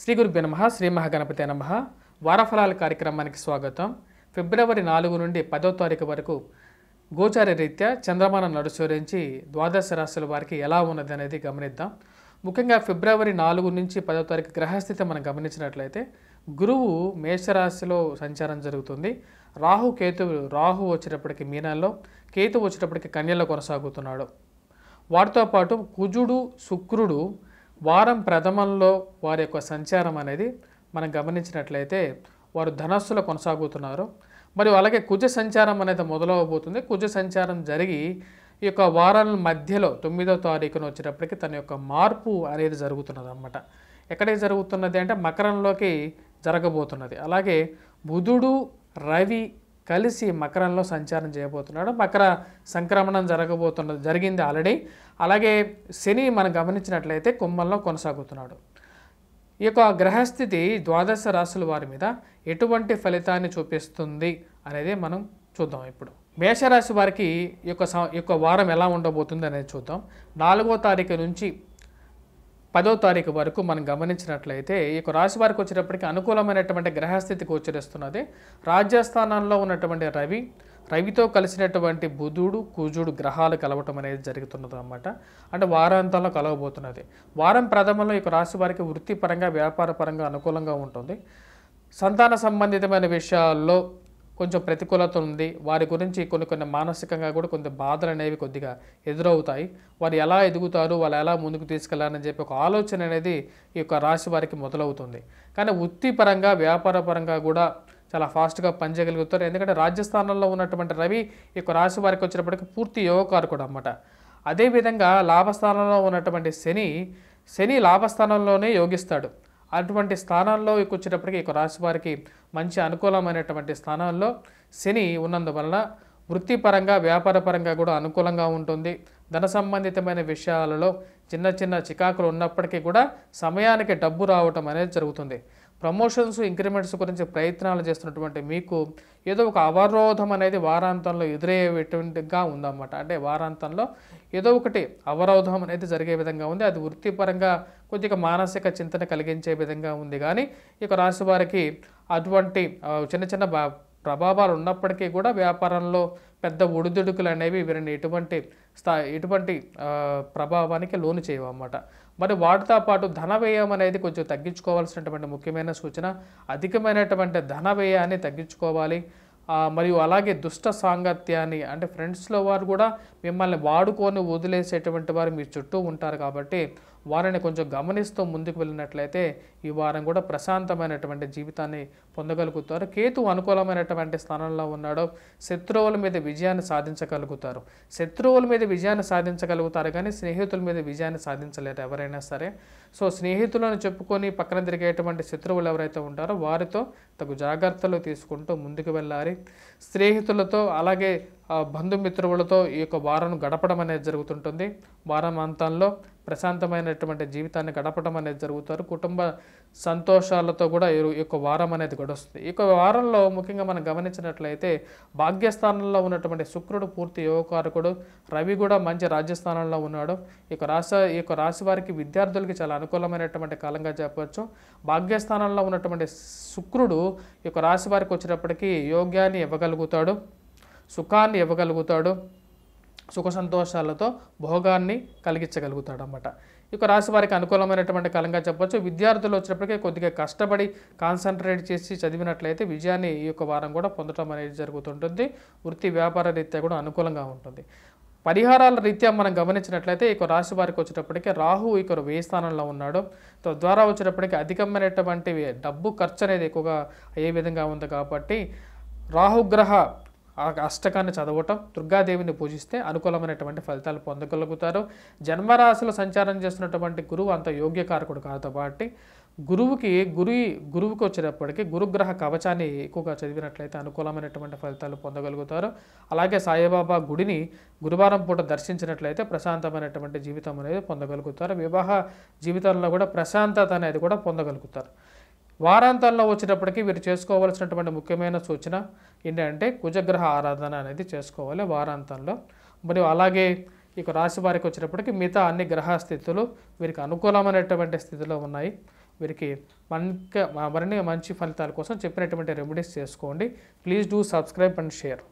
శ్రీ గురుభ్యో నమః. శ్రీ మహాగణపతే నమః. వారఫలాల కార్యక్రమానికి స్వాగతం. ఫిబ్రవరి 4 నుండి 10వ తారీఖు వరకు గోచార రీత్యా చంద్రమానం నడుసరించి ద్వాదశ రాశుల వారికి ఎలా ఉన్నది అనేది గమనిద్దాం. ముఖ్యంగా ఫిబ్రవరి 4 నుంచి 10వ తారీఖు గ్రహస్థితి మనం గమనించినట్లయితే గురువు మేషరాశిలో సంచారం జరుగుతుంది. రాహు వచ్చేటప్పటికి మీనాల్లో, కేతు వచ్చేటప్పటికి కన్యలో కొనసాగుతున్నాడు. వాటితో పాటు కుజుడు, శుక్రుడు వారం ప్రథమంలో వారి యొక్క సంచారం అనేది మనం గమనించినట్లయితే వారు ధనస్సులో కొనసాగుతున్నారు. మరియు అలాగే కుజ సంచారం అనేది మొదలవబోతుంది. కుజ సంచారం జరిగి ఈ యొక్క వారాల మధ్యలో 9వ తారీఖున వచ్చేటప్పటికి తన యొక్క మార్పు అనేది జరుగుతున్నది అన్నమాట. ఎక్కడికి జరుగుతున్నది అంటే మకరంలోకి జరగబోతున్నది. అలాగే బుధుడు, రవి కలిసి మకరంలో సంచారం చేయబోతున్నాడు. మకర సంక్రమణం జరిగింది ఆల్రెడీ. అలాగే శని మనం గమనించినట్లయితే కుంభంలో కొనసాగుతున్నాడు. ఈ యొక్క గ్రహస్థితి ద్వాదశ రాశుల వారి మీద ఎటువంటి ఫలితాన్ని చూపిస్తుంది అనేది మనం చూద్దాం. ఇప్పుడు మేషరాశి వారికి ఈ యొక్క వారం ఎలా ఉండబోతుంది అనేది చూద్దాం. 4వ తారీఖు నుంచి 10వ తారీఖు వరకు మనం గమనించినట్లయితే ఈ యొక్క రాశి వారికి వచ్చేటప్పటికి అనుకూలమైనటువంటి గ్రహస్థితి గోచరిస్తున్నది. రాజ్యస్థానంలో ఉన్నటువంటి రవితో కలిసినటువంటి బుధుడు, కుజుడు గ్రహాలు కలవటం అనేది జరుగుతున్నది అన్నమాట. అంటే వారాంతంలో కలవబోతున్నది. వారం ప్రథమంలో ఈ యొక్క రాశి వారికి వృత్తిపరంగా, వ్యాపార పరంగా అనుకూలంగా ఉంటుంది. సంతాన సంబంధితమైన విషయాల్లో కొంచెం ప్రతికూలత ఉంది. వారి గురించి కొన్ని మానసికంగా కూడా కొన్ని బాధలు అనేవి కొద్దిగా ఎదురవుతాయి. వారు ఎలా ఎదుగుతారు, వాళ్ళు ఎలా ముందుకు తీసుకెళ్లారని చెప్పి ఒక ఆలోచన అనేది ఈ యొక్క రాశి వారికి మొదలవుతుంది. కానీ వృత్తిపరంగా, వ్యాపార పరంగా కూడా చాలా ఫాస్ట్గా పనిచేయగలుగుతారు. ఎందుకంటే రాజ్యస్థానంలో ఉన్నటువంటి రవి ఈ యొక్క రాశి వారికి వచ్చినప్పటికీ పూర్తి యోగకారకుడు అన్నమాట. అదేవిధంగా లాభస్థానంలో ఉన్నటువంటి శని లాభస్థానంలోనే యోగిస్తాడు. అటువంటి స్థానాల్లో వచ్చేటప్పటికి ఈ రాశి వారికి మంచి అనుకూలమైనటువంటి స్థానాల్లో శని ఉన్నందువలన వృత్తిపరంగా, వ్యాపార పరంగా కూడా అనుకూలంగా ఉంటుంది. ధన సంబంధితమైన విషయాలలో చిన్న చికాకులు ఉన్నప్పటికీ కూడా సమయానికి డబ్బు రావటం అనేది జరుగుతుంది. ప్రమోషన్స్, ఇంక్రిమెంట్స్ గురించి ప్రయత్నాలు చేస్తున్నటువంటి మీకు ఏదో ఒక అవరోధం అనేది వారాంతంలో ఎదురయ్యేటువంటిగా ఉందన్నమాట. అంటే వారాంతంలో ఏదో ఒకటి అవరోధం అనేది జరిగే విధంగా ఉంది. అది వృత్తిపరంగా కొద్దిగా మానసిక చింతన కలిగించే విధంగా ఉంది. కానీ ఈ రాశి వారికి అటువంటి చిన్న ప్రభావాలు ఉన్నప్పటికీ కూడా వ్యాపారంలో పెద్ద ఒడిదుడుకులు అనేవి వీరిని ఎటువంటి ప్రభావానికి లోను చేయవు అన్నమాట. మరి వాటితో పాటు ధన వ్యయం అనేది కొంచెం తగ్గించుకోవాల్సినటువంటి ముఖ్యమైన సూచన. అధికమైనటువంటి ధన వ్యయాన్ని తగ్గించుకోవాలి. మరియు అలాగే దుష్ట సాంగత్యాన్ని, అంటే ఫ్రెండ్స్లో వారు కూడా మిమ్మల్ని వాడుకొని వదిలేసేటువంటి వారు మీ చుట్టూ ఉంటారు. కాబట్టి వారిని కొంచెం గమనిస్తూ ముందుకు వెళ్ళినట్లయితే ఈ వారం కూడా ప్రశాంతమైనటువంటి జీవితాన్ని పొందగలుగుతారు. కేతు అనుకూలమైనటువంటి స్థానంలో ఉన్నాడు. శత్రువుల మీద విజయాన్ని సాధించగలుగుతారు కానీ స్నేహితుల మీద విజయాన్ని సాధించలేరు ఎవరైనా సరే. సో స్నేహితులను చెప్పుకొని పక్కన తిరిగేటువంటి శత్రువులు ఎవరైతే ఉంటారో వారితో తగు జాగ్రత్తలు తీసుకుంటూ ముందుకు వెళ్ళాలి. స్నేహితులతో అలాగే బంధుమిత్రులతో ఈ యొక్క వారం గడపడం అనేది జరుగుతుంటుంది. వారం అంతంలో ప్రశాంతమైనటువంటి జీవితాన్ని గడపడం అనేది జరుగుతారు. కుటుంబ సంతోషాలతో కూడా ఈ యొక్క వారం అనేది గడుస్తుంది. ఈ యొక్క వారంలో ముఖ్యంగా మనం గమనించినట్లయితే భాగ్యస్థానంలో ఉన్నటువంటి శుక్రుడు పూర్తి యోగకారకుడు, రవి కూడా మంచి రాజ్యస్థానంలో ఉన్నాడు. ఈ యొక్క రాశి వారికి విద్యార్థులకి చాలా అనుకూలమైనటువంటి కాలంగా చెప్పవచ్చు. భాగ్యస్థానంలో ఉన్నటువంటి శుక్రుడు ఈ యొక్క రాశి వారికి వచ్చేటప్పటికి యోగ్యాన్ని ఇవ్వగలుగుతాడు, సుఖాన్ని ఇవ్వగలుగుతాడు, సుఖ సంతోషాలతో భోగాన్ని కలిగించగలుగుతాడు అన్నమాట. ఇక రాశి వారికి అనుకూలమైనటువంటి కాలంగా చెప్పొచ్చు. విద్యార్థులు వచ్చినప్పటికీ కొద్దిగా కష్టపడి కాన్సన్ట్రేట్ చేసి చదివినట్లయితే విజయాన్ని ఈ యొక్క వారం కూడా పొందడం అనేది జరుగుతుంటుంది. వృత్తి వ్యాపార రీత్యా కూడా అనుకూలంగా ఉంటుంది. పరిహారాల రీత్యా మనం గమనించినట్లయితే ఈ రాశి వారికి వచ్చేటప్పటికీ రాహు ఇక్కడ 1000 స్థానంలో ఉన్నాడు. తద్వారా వచ్చేటప్పటికి అధికమైనటువంటి డబ్బు ఖర్చు అనేది ఎక్కువగా అయ్యే విధంగా ఉంది. కాబట్టి రాహుగ్రహ అష్టకాన్ని చదవటం, దుర్గాదేవిని పూజిస్తే అనుకూలమైనటువంటి ఫలితాలు పొందగలుగుతారు. జన్మరాశిలో సంచారం చేస్తున్నటువంటి గురువు అంత యోగ్యకారకుడు కాదు. కాబట్టి గురువుకి వచ్చేటప్పటికి గురుగ్రహ కవచాన్ని ఎక్కువగా చదివినట్లయితే అనుకూలమైనటువంటి ఫలితాలు పొందగలుగుతారు. అలాగే సాయిబాబా గుడిని గురువారం పూట దర్శించినట్లయితే ప్రశాంతమైనటువంటి జీవితం అనేది పొందగలుగుతారు. వివాహ జీవితంలో కూడా ప్రశాంతత అనేది కూడా పొందగలుగుతారు. వారాంతాల్లో వచ్చేటప్పటికి వీరు చేసుకోవాల్సినటువంటి ముఖ్యమైన సూచన ఏంటంటే కుజగ్రహ ఆరాధన అనేది చేసుకోవాలి వారాంతంలో. మరియు అలాగే ఇక రాశి వారికి వచ్చేటప్పటికి మిగతా అన్ని గ్రహ స్థితులు వీరికి అనుకూలమైనటువంటి స్థితిలో ఉన్నాయి. వీరికి మరిన్ని మంచి ఫలితాల కోసం చెప్పినటువంటి రెమెడీస్ చేసుకోండి. Please do subscribe and share.